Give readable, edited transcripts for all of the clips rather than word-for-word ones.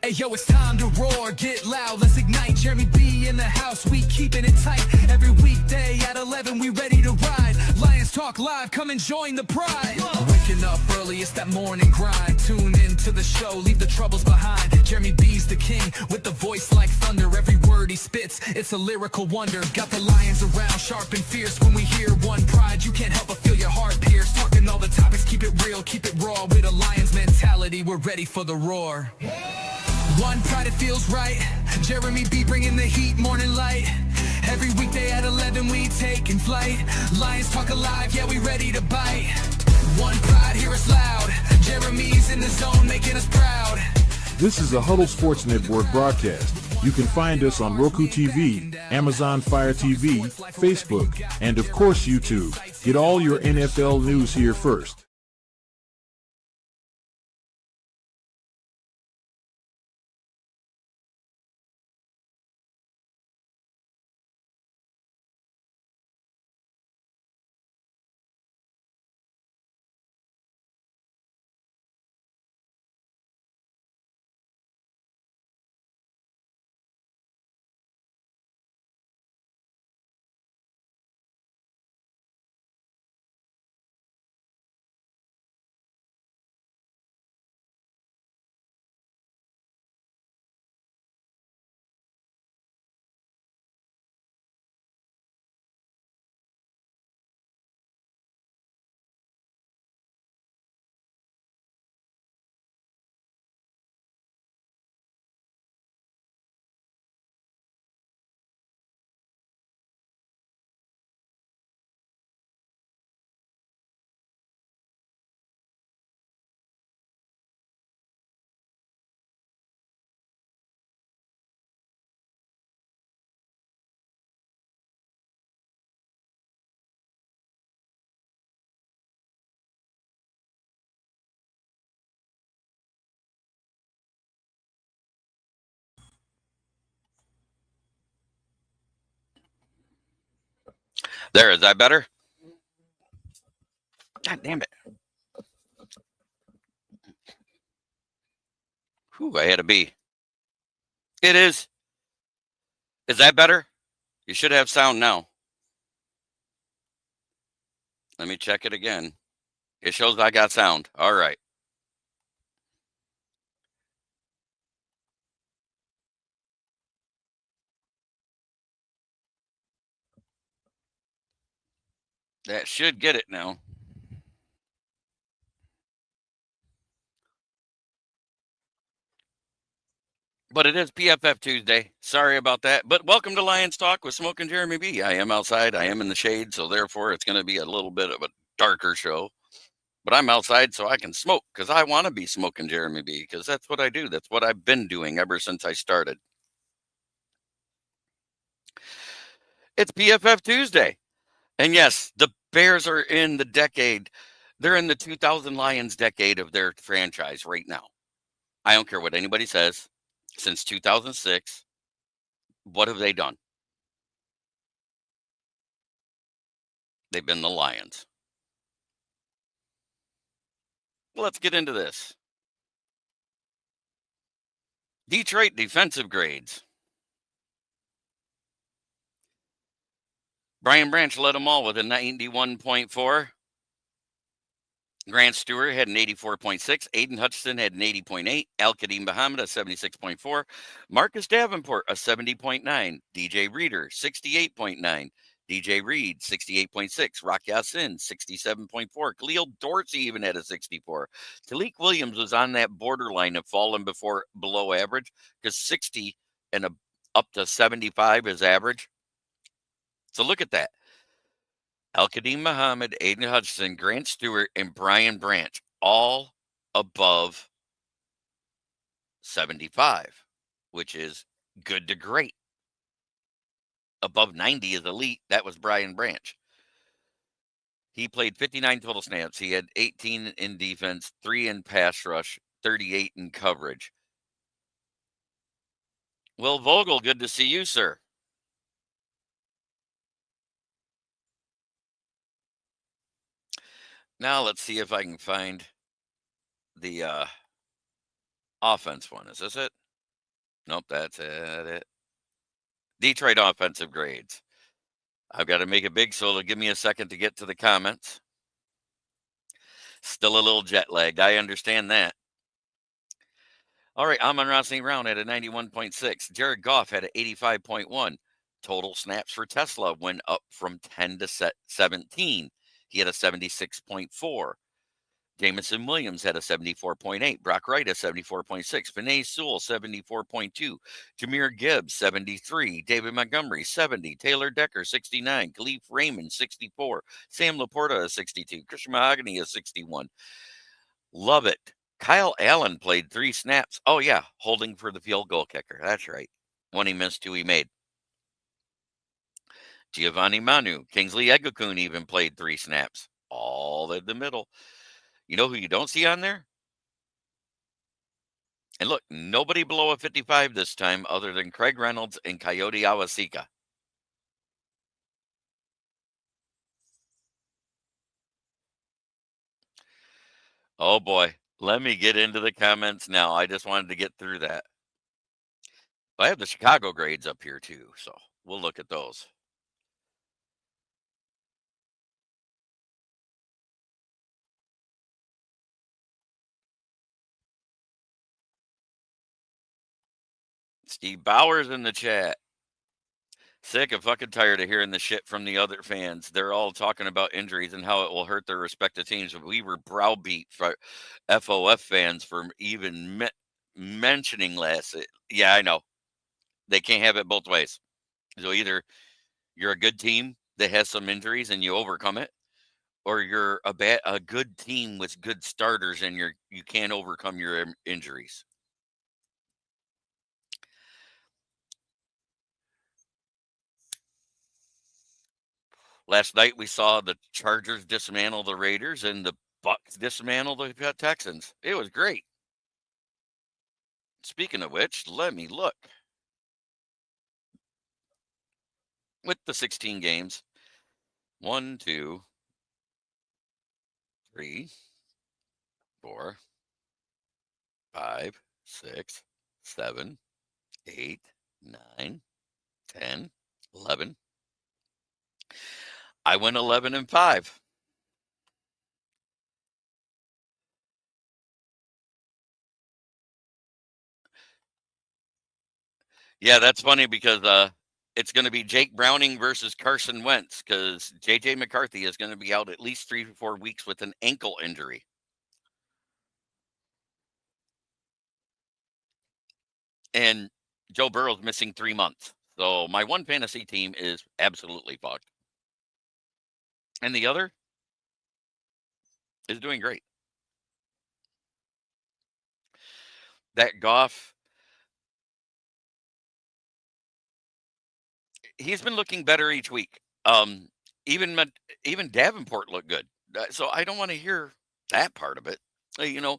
Hey yo, it's time to roar, get loud, let's ignite. Jeremy B in the house, we keeping it tight. Every weekday at 11, we ready to ride. Lions Talk Live, come and join the pride. Waking up early, it's that morning grind. Tune in to the show, leave the troubles behind. Jeremy B's the king, with the voice like thunder. Every word he spits, it's a lyrical wonder. Got the lions around, sharp and fierce. When we hear one pride, you can't help but feel your heart pierce. Talking all the topics, keep it real, keep it raw. With a lion's mentality, we're ready for the roar. One pride, it feels right. Jeremy B bringing the heat, morning light. Every weekday at 11, we taking flight. Lions Talk Alive, yeah, we ready to bite. One pride, hear us loud. Jeremy's in the zone, making us proud. This is a Huddle Sports Network broadcast. You can find us on Roku TV, Amazon Fire TV, Facebook, and of course YouTube. Get all your NFL news here first. There, is that better? God damn it. Whew, I had a B. It is. Is that better? You should have sound now. Let me check it again. It shows I got sound. All right. That should get it now. But it is PFF Tuesday. Sorry about that. But welcome to Lions Talk with Smoke and Jeremy B. I am outside. I am in the shade, so therefore it's going to be a little bit of a darker show. But I'm outside so I can smoke because I want to be smoking Jeremy B because that's what I do. That's what I've been doing ever since I started. It's PFF Tuesday. And yes, the Bears are in the decade. They're in the 2000 Lions decade of their franchise right now. I don't care what anybody says. Since 2006, what have they done? They've been the Lions. Let's get into this. Detroit defensive grades. Brian Branch led them all with a 91.4. Grant Stewart had an 84.6. Aiden Hutchinson had an 80.8. Al-Qadim Muhammad, a 76.4. Marcus Davenport, a 70.9. DJ Reader, 68.9. DJ Reed, 68.6. Rock Yassin, 67.4. Khalil Dorsey even had a 64. Talik Williams was on that borderline of falling below average because 60 and up to 75 is average. So look at that. Al-Qadim Muhammad, Aiden Hutchinson, Grant Stewart, and Brian Branch, all above 75, which is good to great. Above 90 is elite. That was Brian Branch. He played 59 total snaps. He had 18 in defense, 3 in pass rush, 38 in coverage. Will Vogel, good to see you, sir. Now let's see if I can find the offense one. Is this it? Nope, that's it. Detroit offensive grades. I've got to make it big, so it'll give me a second to get to the comments. Still a little jet lagged. I understand that. All right, Amon-Ra St. Brown had a 91.6. Jared Goff had an 85.1. Total snaps for Tesla went up from 10 to 17. He had a 76.4. Jamison Williams had a 74.8. Brock Wright a 74.6. Penei Sewell 74.2. Jahmyr Gibbs 73. David Montgomery 70. Taylor Decker 69. Khalif Raymond 64. Sam Laporta a 62. Christian Mahogany a 61. Love it. Kyle Allen played 3 snaps. Oh yeah, holding for the field goal kicker. That's right. One he missed, 2 he made. Giovanni Manu, Kingsley Egokun even played 3 snaps. All in the middle. You know who you don't see on there? And look, nobody below a 55 this time other than Craig Reynolds and Coyote Awasika. Oh boy, let me get into the comments now. I just wanted to get through that. I have the Chicago grades up here too, so we'll look at those. Steve Bowers in the chat. Sick and fucking tired of hearing the shit from the other fans. They're all talking about injuries and how it will hurt their respective teams. We were browbeat for FOF fans for even mentioning last. Yeah, I know. They can't have it both ways. So either you're a good team that has some injuries and you overcome it, or you're a good team with good starters and you can't overcome your injuries. Last night we saw the Chargers dismantle the Raiders and the Bucks dismantle the Texans. It was great. Speaking of which, let me look. With the 16 games, 1, 2, 3, 4, 5, 6, 7, 8, 9, 10, 11. I went 11-5. Yeah, that's funny because it's going to be Jake Browning versus Carson Wentz because J.J. McCarthy is going to be out at least 3 to 4 weeks with an ankle injury. And Joe Burrow's missing 3 months. So my one fantasy team is absolutely fucked. And the other is doing great. That Goff, he's been looking better each week. Even Davenport looked good. So I don't want to hear that part of it. You know,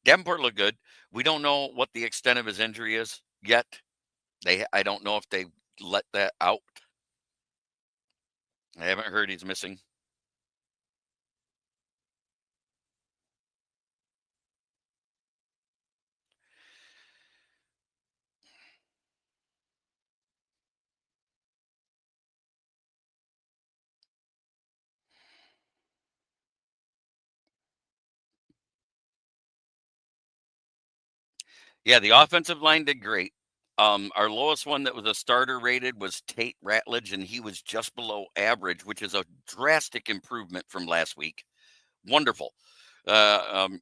Davenport looked good. We don't know what the extent of his injury is yet. I don't know if they let that out. I haven't heard he's missing. Yeah, the offensive line did great. Our lowest one that was a starter rated was Tate Ratledge, and he was just below average, which is a drastic improvement from last week. Wonderful. The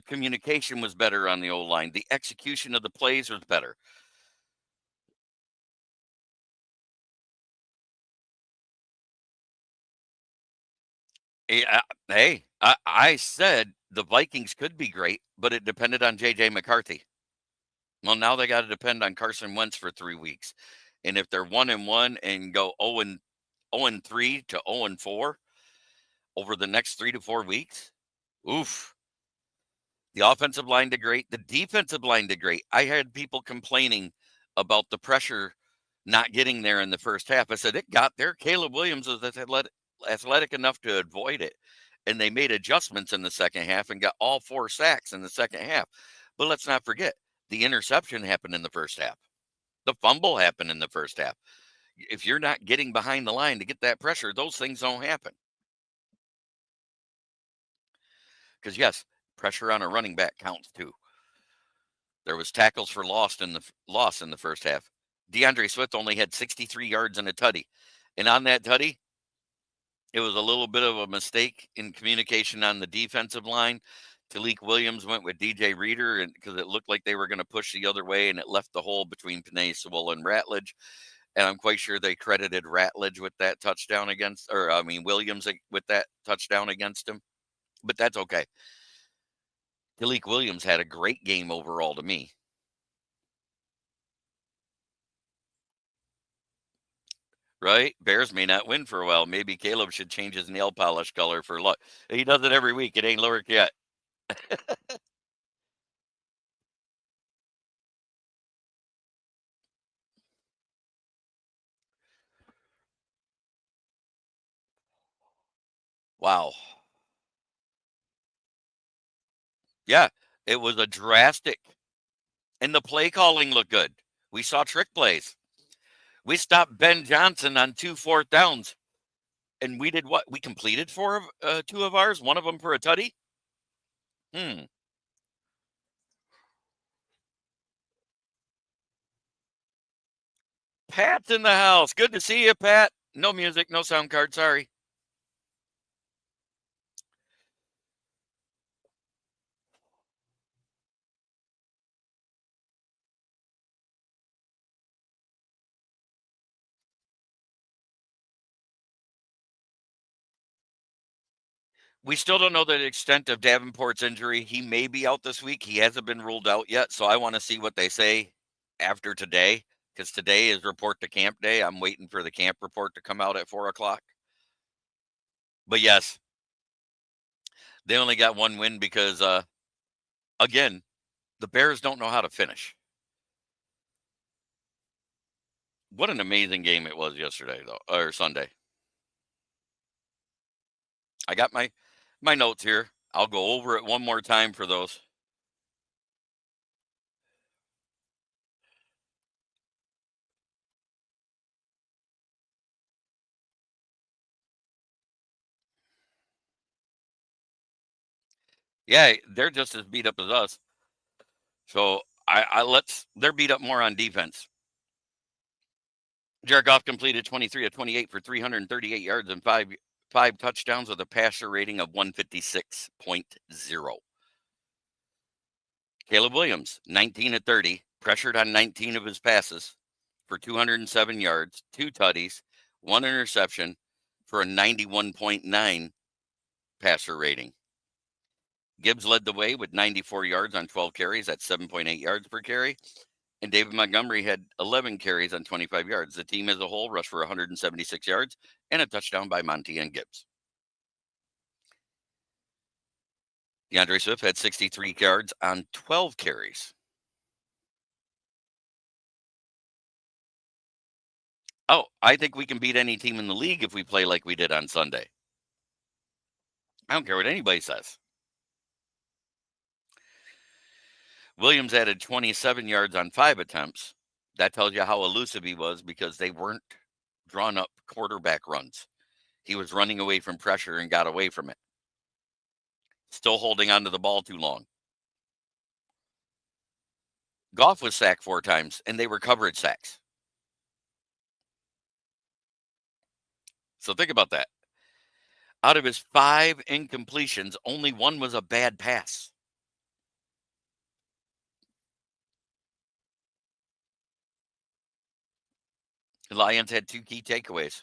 communication was better on the O line. The execution of the plays was better. Hey, I said the Vikings could be great, but it depended on J.J. McCarthy. Well, now they got to depend on Carson Wentz for 3 weeks. And if they're 1-1 and go 0-3 to 0-4 over the next 3 to 4 weeks, oof. The offensive line did great. The defensive line did great. I had people complaining about the pressure not getting there in the first half. I said it got there. Caleb Williams was athletic enough to avoid it. And they made adjustments in the second half and got all 4 sacks in the second half. But let's not forget, The interception happened in the first half. The fumble happened in the first half. If you're not getting behind the line to get that pressure, those things don't happen. Because yes, pressure on a running back counts too. There was tackles for loss in the first half. DeAndre Swift only had 63 yards and a tutty. And on that tutty, it was a little bit of a mistake in communication on the defensive line. Talik Williams went with DJ Reader, and because it looked like they were going to push the other way, and it left the hole between Penei Sewell and Ratledge. And I'm quite sure they credited Ratledge with that touchdown Williams with that touchdown against him. But that's okay. Talik Williams had a great game overall to me. Right? Bears may not win for a while. Maybe Caleb should change his nail polish color for luck. He does it every week. It ain't worked yet. Wow. Yeah, it was a drastic. And the play calling looked good. We saw trick plays. We stopped Ben Johnson on 2 4th downs. And we did what? We completed 2 of ours, one of them for a tutty. Pat's in the house. Good to see you, Pat. No music, no sound card. Sorry. We still don't know the extent of Davenport's injury. He may be out this week. He hasn't been ruled out yet. So I want to see what they say after today, because today is report to camp day. I'm waiting for the camp report to come out at 4:00. But yes, they only got one win because, again, the Bears don't know how to finish. What an amazing game it was yesterday, though, or Sunday. I got my notes here. I'll go over it one more time for those. Yeah, they're just as beat up as us. So they're beat up more on defense. Jared Goff completed 23 of 28 for 338 yards and five touchdowns with a passer rating of 156.0. Caleb Williams, 19 of 30, pressured on 19 of his passes for 207 yards, 2 tutties, 1 interception for a 91.9 passer rating. Gibbs led the way with 94 yards on 12 carries at 7.8 yards per carry. And David Montgomery had 11 carries on 25 yards. The team as a whole rushed for 176 yards and a touchdown by Monty and Gibbs. DeAndre Swift had 63 yards on 12 carries. Oh, I think we can beat any team in the league if we play like we did on Sunday. I don't care what anybody says. Williams added 27 yards on 5 attempts. That tells you how elusive he was because they weren't drawn up quarterback runs. He was running away from pressure and got away from it. Still holding onto the ball too long. Goff was sacked 4 times, and they were coverage sacks. So think about that. Out of his 5 incompletions, only 1 was a bad pass. The Lions had 2 key takeaways.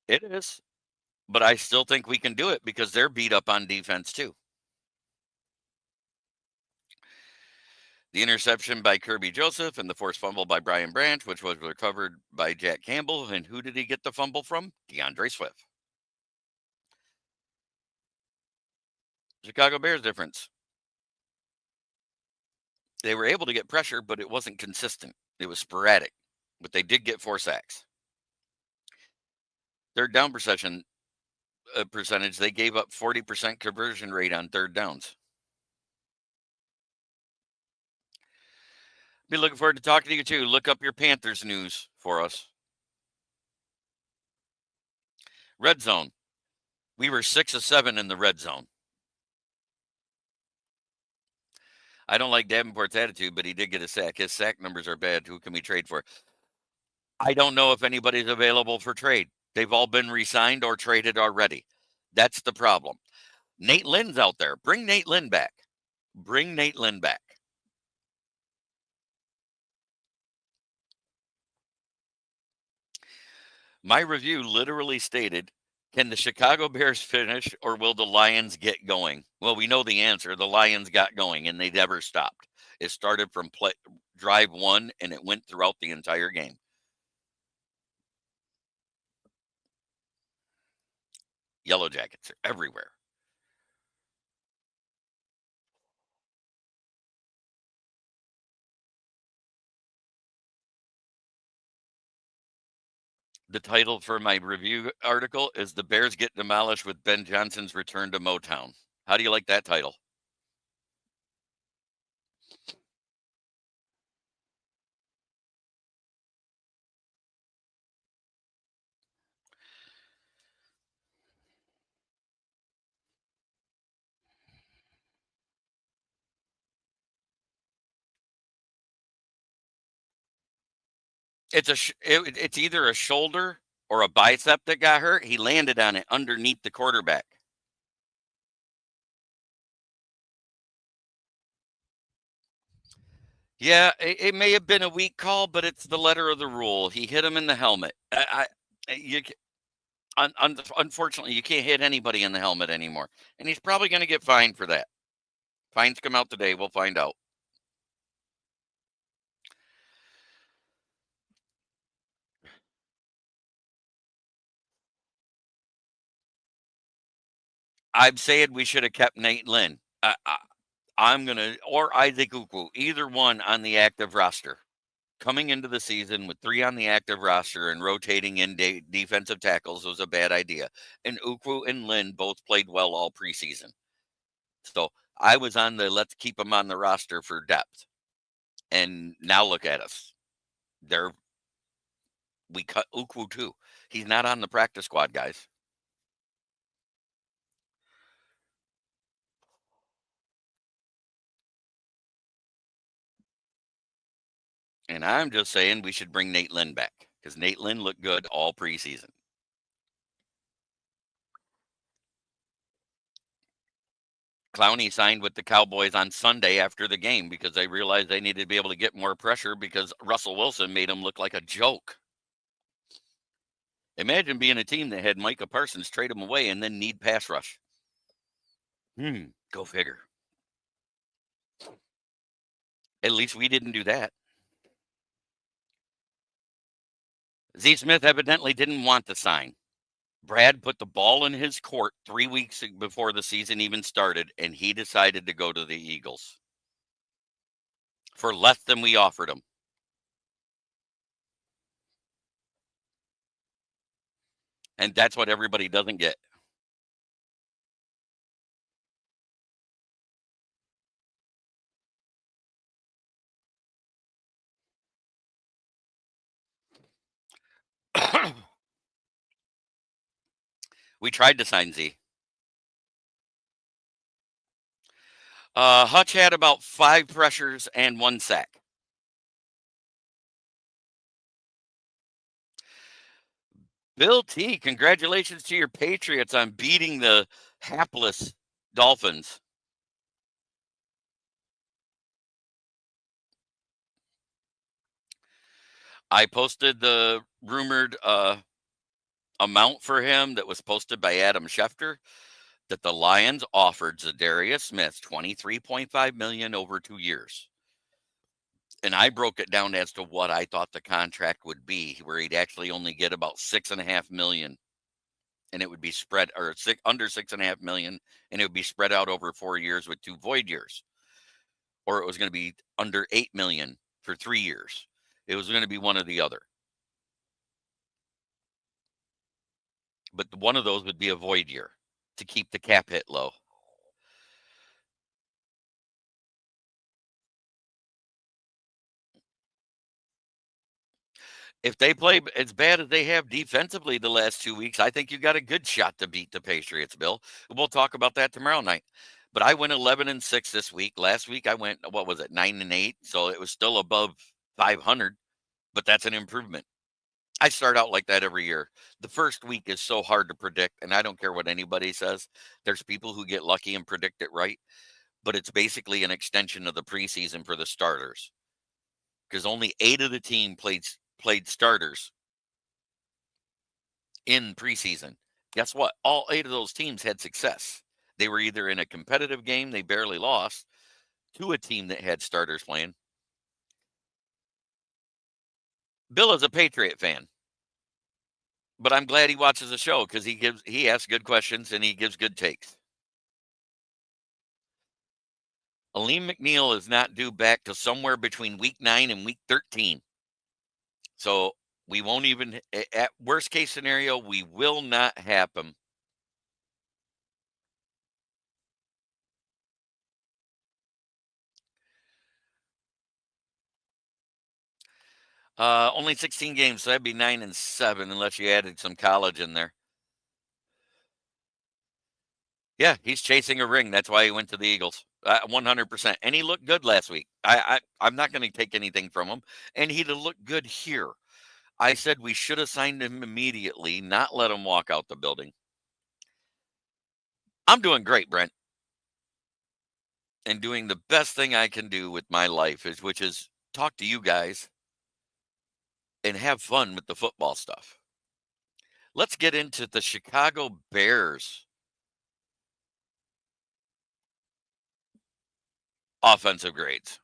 It is. But I still think we can do it because they're beat up on defense too. The interception by Kirby Joseph and the forced fumble by Brian Branch, which was recovered by Jack Campbell. And who did he get the fumble from? DeAndre Swift. Chicago Bears difference. They were able to get pressure, but it wasn't consistent. It was sporadic. But they did get 4 sacks. Third down percentage, they gave up 40% conversion rate on 3rd downs. Be looking forward to talking to you too. Look up your Panthers news for us. Red zone. We were 6 of 7 in the red zone. I don't like Davenport's attitude, but he did get a sack. His sack numbers are bad. Who can we trade for? I don't know if anybody's available for trade. They've all been re-signed or traded already. That's the problem. Nate Lynn's out there. Bring Nate Lynn back. Bring Nate Lynn back. My review literally stated, can the Chicago Bears finish or will the Lions get going? Well, we know the answer. The Lions got going and they never stopped. It started from drive 1 and it went throughout the entire game. Yellow Jackets are everywhere. The title for my review article is The Bears Get Demolished with Ben Johnson's Return to Motown. How do you like that title? It's either a shoulder or a bicep that got hurt. He landed on it underneath the quarterback. Yeah, it may have been a weak call, but it's the letter of the rule. He hit him in the helmet. Unfortunately, you can't hit anybody in the helmet anymore, and he's probably going to get fined for that. Fines come out today. We'll find out. I'm saying we should have kept Nate Lynn. I'm going to, or Isaac Ukwu, either one on the active roster. Coming into the season with 3 on the active roster and rotating in defensive tackles was a bad idea. And Ukwu and Lynn both played well all preseason. So I was on the let's keep them on the roster for depth. And now look at us. We cut Ukwu too. He's not on the practice squad, guys. And I'm just saying we should bring Nate Lynn back because Nate Lynn looked good all preseason. Clowney signed with the Cowboys on Sunday after the game because they realized they needed to be able to get more pressure because Russell Wilson made him look like a joke. Imagine being a team that had Micah Parsons trade him away and then need pass rush. Go figure. At least we didn't do that. Z Smith evidently didn't want the sign. Brad put the ball in his court 3 weeks before the season even started, and he decided to go to the Eagles for less than we offered him. And that's what everybody doesn't get. We tried to sign Z. Hutch had about 5 pressures and 1 sack. Bill T, congratulations to your Patriots on beating the hapless Dolphins. I posted the rumored amount for him that was posted by Adam Schefter that the Lions offered Zadarius Smith $23.5 million over 2 years. And I broke it down as to what I thought the contract would be, where he'd actually only get about $6.5 million, and it would be spread under $6.5 million, and it would be spread out over 4 years with 2 void years, or it was going to be under $8 million for 3 years. It was going to be one or the other. But one of those would be a void year to keep the cap hit low. if they play as bad as they have defensively the last 2 weeks, I think you got a good shot to beat the Patriots, Bill. We'll talk about that tomorrow night. But I went 11-6 this week. Last week I went, what was it, 9-8? So it was still above 500, but that's an improvement. I start out like that every year. The first week is so hard to predict, and I don't care what anybody says. There's people who get lucky and predict it right, but it's basically an extension of the preseason for the starters because only 8 of the team played starters in preseason. Guess what? All 8 of those teams had success. They were either in a competitive game they barely lost to a team that had starters playing. Bill is a Patriot fan, but I'm glad he watches the show because he asks good questions and he gives good takes. Aleem McNeil is not due back to somewhere between week 9 and week 13. So we won't even, at worst case scenario, we will not have him. Only 16 games, so that'd be 9-7 unless you added some college in there. Yeah, he's chasing a ring. That's why he went to the Eagles. 100%. And he looked good last week. I'm not going to take anything from him. And he'd have looked good here. I said we should have signed him immediately, not let him walk out the building. I'm doing great, Brent. And doing the best thing I can do with my life, which is talk to you guys and have fun with the football stuff. Let's get into the Chicago Bears offensive grades.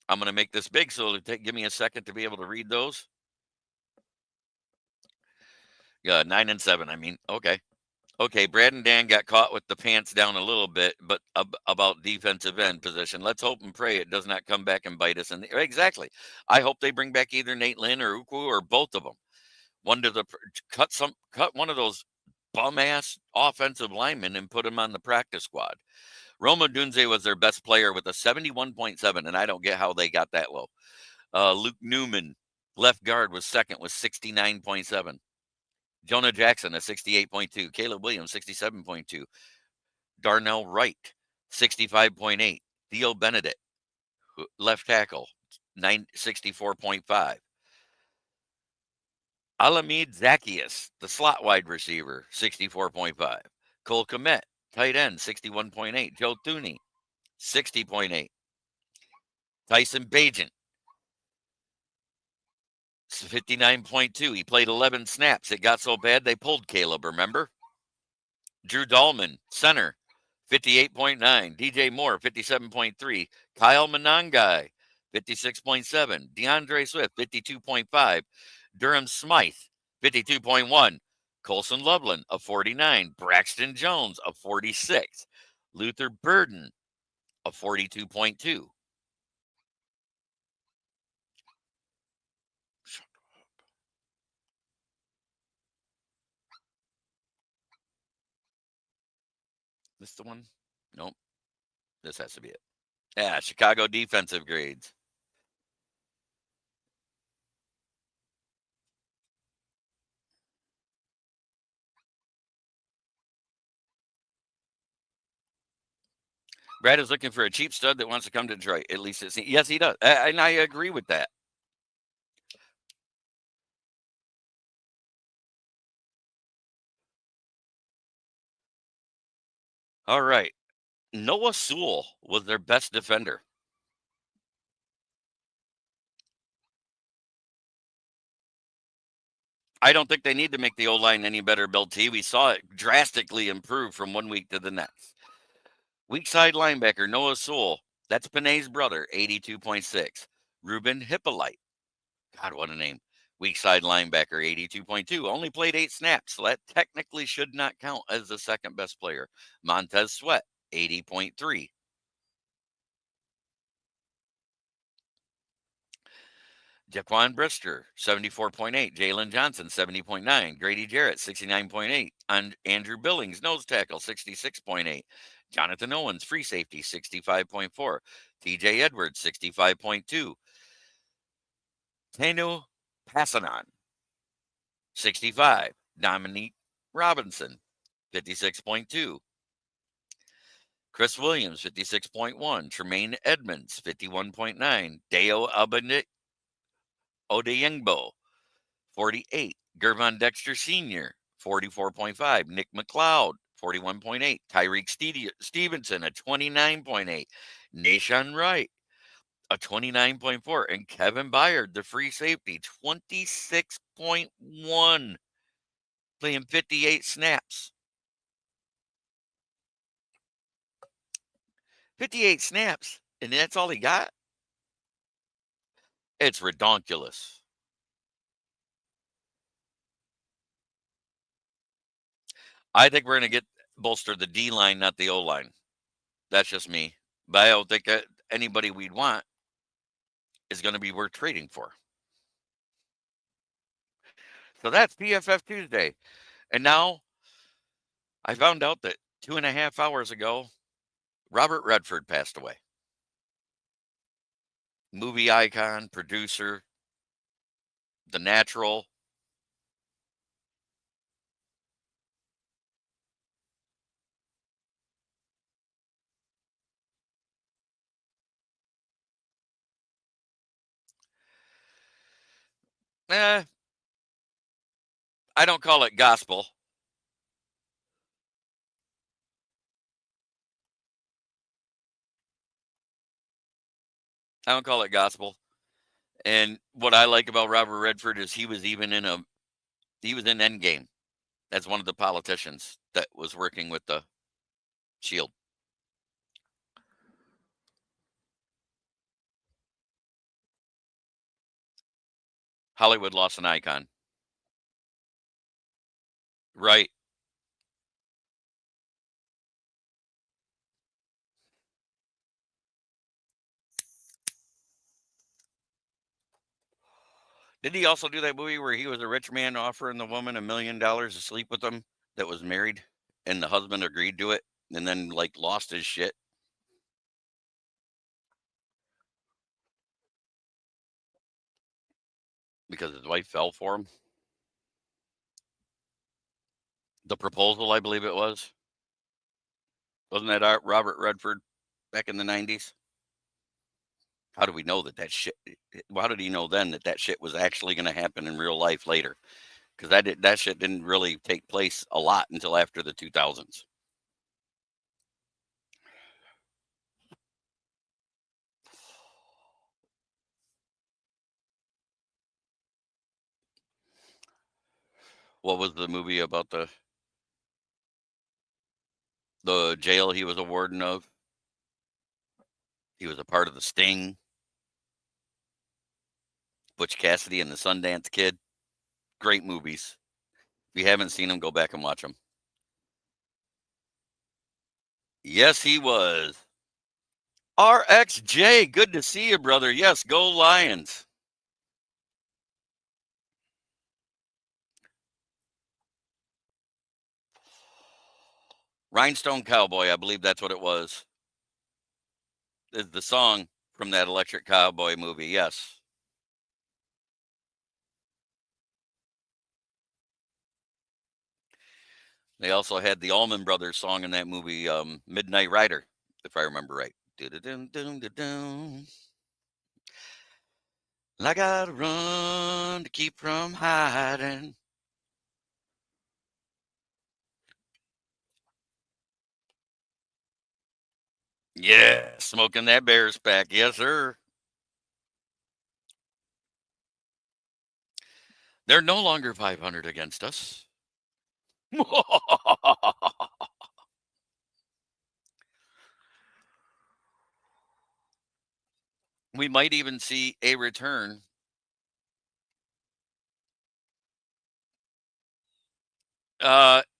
I'm going to make this big, so give me a second to be able to read those. Yeah, 9-7. I mean, okay. Okay, Brad and Dan got caught with the pants down a little bit, but about defensive end position. Let's hope and pray it does not come back and bite us. Exactly. I hope they bring back either Nate Lynn or Ukwu or both of them. Cut one of those bum ass offensive linemen and put him on the practice squad. Roma Dunze was their best player with a 71.7, and I don't get how they got that low. Luke Newman, left guard, was second with 69.7. Jonah Jackson, a 68.2. Caleb Williams, 67.2. Darnell Wright, 65.8. Theo Benedict, left tackle, 64.5. Alamid Zacchaeus, the slot wide receiver, 64.5. Cole Kmet, tight end, 61.8. Joe Thuney, 60.8. Tyson Bagent, 59.2. He played 11 snaps. It got so bad they pulled Caleb, remember? Drew Dahlman, center, 58.9. DJ Moore, 57.3. Kyle Monangai, 56.7. DeAndre Swift, 52.5. Durham Smythe, 52.1. Colson Loveland, a 49. Braxton Jones, a 46. Luther Burden, a 42.2. This the one? Nope. This has to be it. Yeah, Chicago defensive grades. Brad is looking for a cheap stud that wants to come to Detroit. At least it's yes, he does, and I agree with that. All right, Noah Sewell was their best defender. I don't think they need to make the O-line any better, Bill T. We saw it drastically improve from one week to the next. Weak side linebacker Noah Sewell, that's Panay's brother, 82.6. Ruben Hippolyte, God, what a name. Weak side linebacker, 82.2. Only played 8 snaps, so that technically should not count as the second best player. Montez Sweat, 80.3. Jaquan Brister, 74.8. Jalen Johnson, 70.9. Grady Jarrett, 69.8. And Andrew Billings, nose tackle, 66.8. Jonathan Owens, free safety, 65.4. TJ Edwards, 65.2. Tenu Passanon, 65. Dominique Robinson, 56.2. Chris Williams, 56.1. Tremaine Edmonds, 51.9. Deo Odeyingbo, 48. Gervon Dexter Sr., 44.5. Nick McLeod, 41.8. Tyreek Stevenson, a 29.8. Nahshon Wright, a 29.4. And Kevin Byard, the free safety, 26.1. Playing 58 snaps. 58 snaps, and that's all he got? It's redonkulous. I think we're going to get bolster the D line, not the O line. That's just me. But I don't think that anybody we'd want is going to be worth trading for. So that's PFF Tuesday. And now I found out that 2.5 hours ago, Robert Redford passed away. Movie icon, producer, The Natural. I don't call it gospel. I don't call it gospel. And what I like about Robert Redford is he was in Endgame as one of the politicians that was working with the Shield. Hollywood lost an icon. Right. Did he also do that movie where he was a rich man offering the woman $1 million to sleep with him that was married, and the husband agreed to it and then lost his shit? Because his wife fell for him. The Proposal, I believe it was. Wasn't that Robert Redford back in the 90s? How do we know that shit? How did he know then that shit was actually going to happen in real life later? Because that shit didn't really take place a lot until after the 2000s. What was the movie about the jail he was a warden of? He was a part of the Sting. Butch Cassidy and the Sundance Kid. Great movies. If you haven't seen them, go back and watch them. Yes, he was. RXJ, good to see you, brother. Yes, go Lions. Rhinestone Cowboy, I believe that's what it was. Is the song from that Electric Cowboy movie, yes. They also had the Allman Brothers song in that movie, Midnight Rider, if I remember right. I gotta run to keep from hiding. Yeah, smoking that Bears pack. Yes, sir. They're no longer 500 against us. We might even see a return.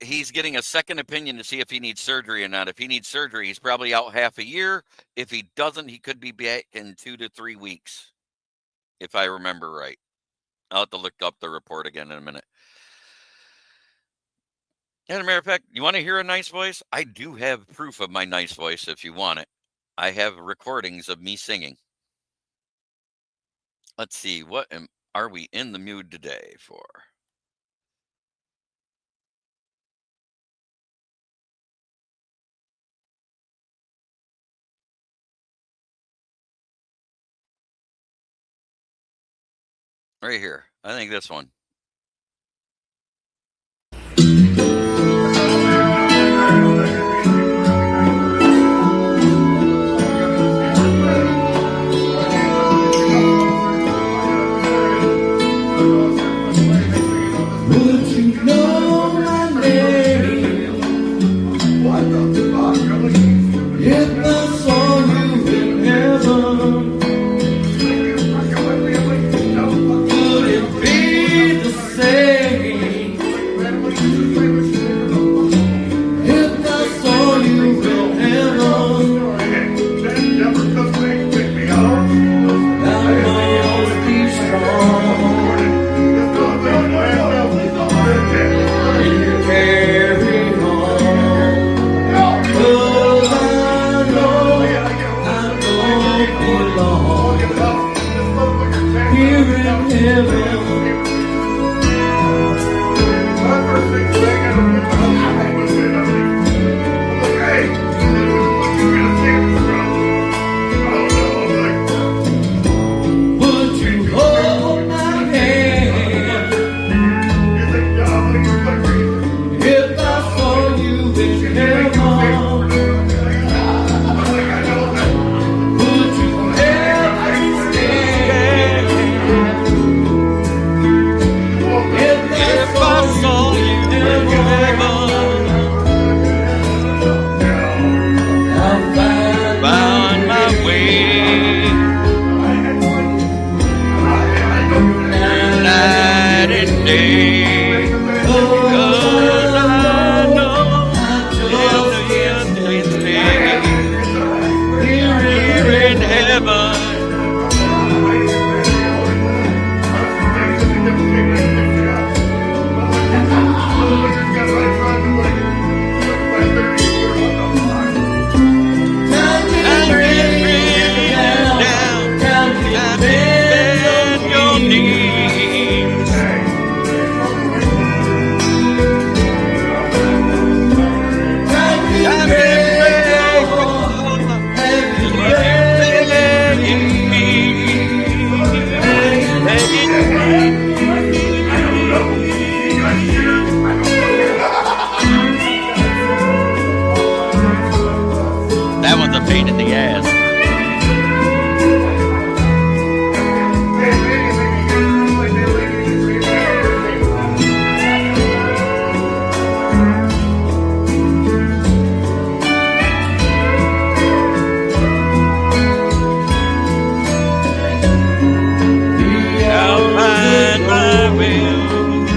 He's getting a second opinion to see if he needs surgery or not. If he needs surgery, he's probably out half a year. If he doesn't, he could be back in 2 to 3 weeks, if I remember right. I'll have to look up the report again in a minute. As a matter of fact, you want to hear a nice voice? I do have proof of my nice voice if you want it. I have recordings of me singing. Let's see. are we in the mood today for? Right here. I think this one. Would you know my name if I saw you in heaven? Would it be the same if I saw you in heaven? I must be strong and carry on, 'cause I know I don't belong here in heaven. Would you hold my hand if I saw you in heaven? Would you help me stand if I saw you in heaven? I'll Found my way. Night and day. 'Cause I know till the end they stay here in heaven. Time is really down. Time to bend your knees. Time That one's a pain in the ass. I'll find my will.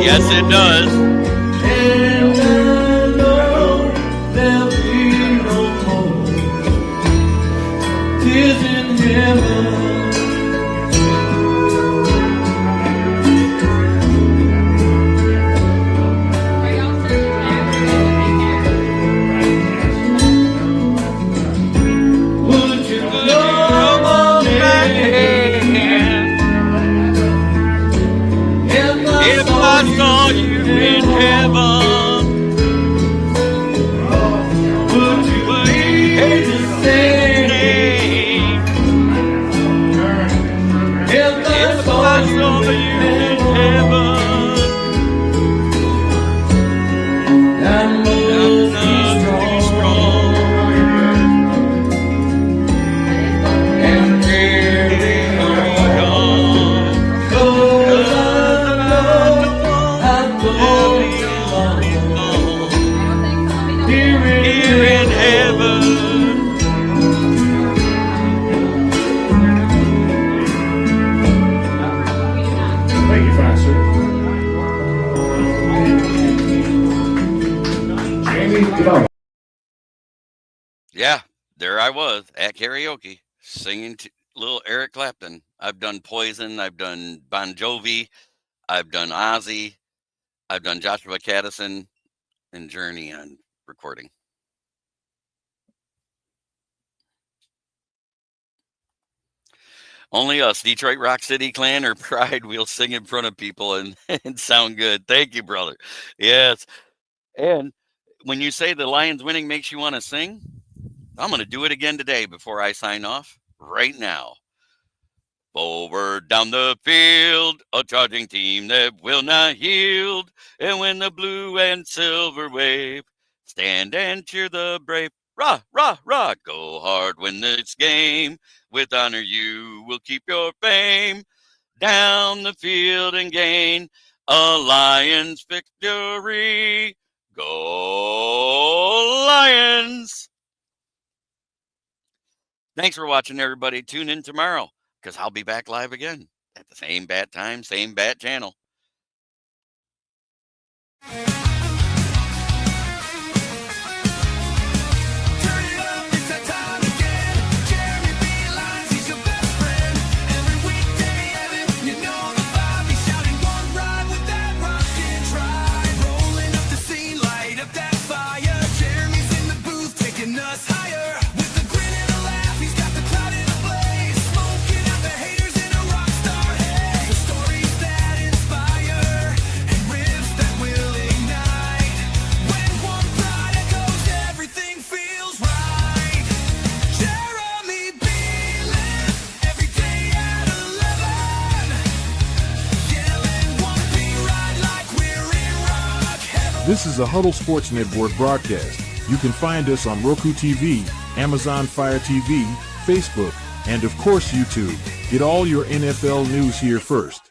Yes, it does. And I know there'll be no more tears in heaven. Would you know my name if I saw you in heaven, would you be the same if I saw you in heaven? I must be strong and carry on, 'cause I know I don't belong here in heaven. Thank you, fine sir. Jamie, get on. yeah, there I was at karaoke singing to little Eric Clapton. I've done Poison, I've done Bon Jovi, I've done Ozzy, I've done Joshua Caddison and Journey on recording. Only us, Detroit Rock City Clan or Pride, we'll sing in front of people and, and sound good. Thank you, brother. Yes. And when you say the Lions winning makes you want to sing, I'm going to do it again today before I sign off right now. Forward down the field, a charging team that will not yield. And when the blue and silver wave, stand and cheer the brave. Rah, rah, rah, go hard, win this game. With honor you will keep your fame. Down the field and gain a Lions victory. Go Lions! Thanks for watching, everybody. Tune in tomorrow, because I'll be back live again at the same bat time, same bat channel. This is a Huddle Sports Network broadcast. You can find us on Roku TV, Amazon Fire TV, Facebook, and of course YouTube. Get all your NFL news here first.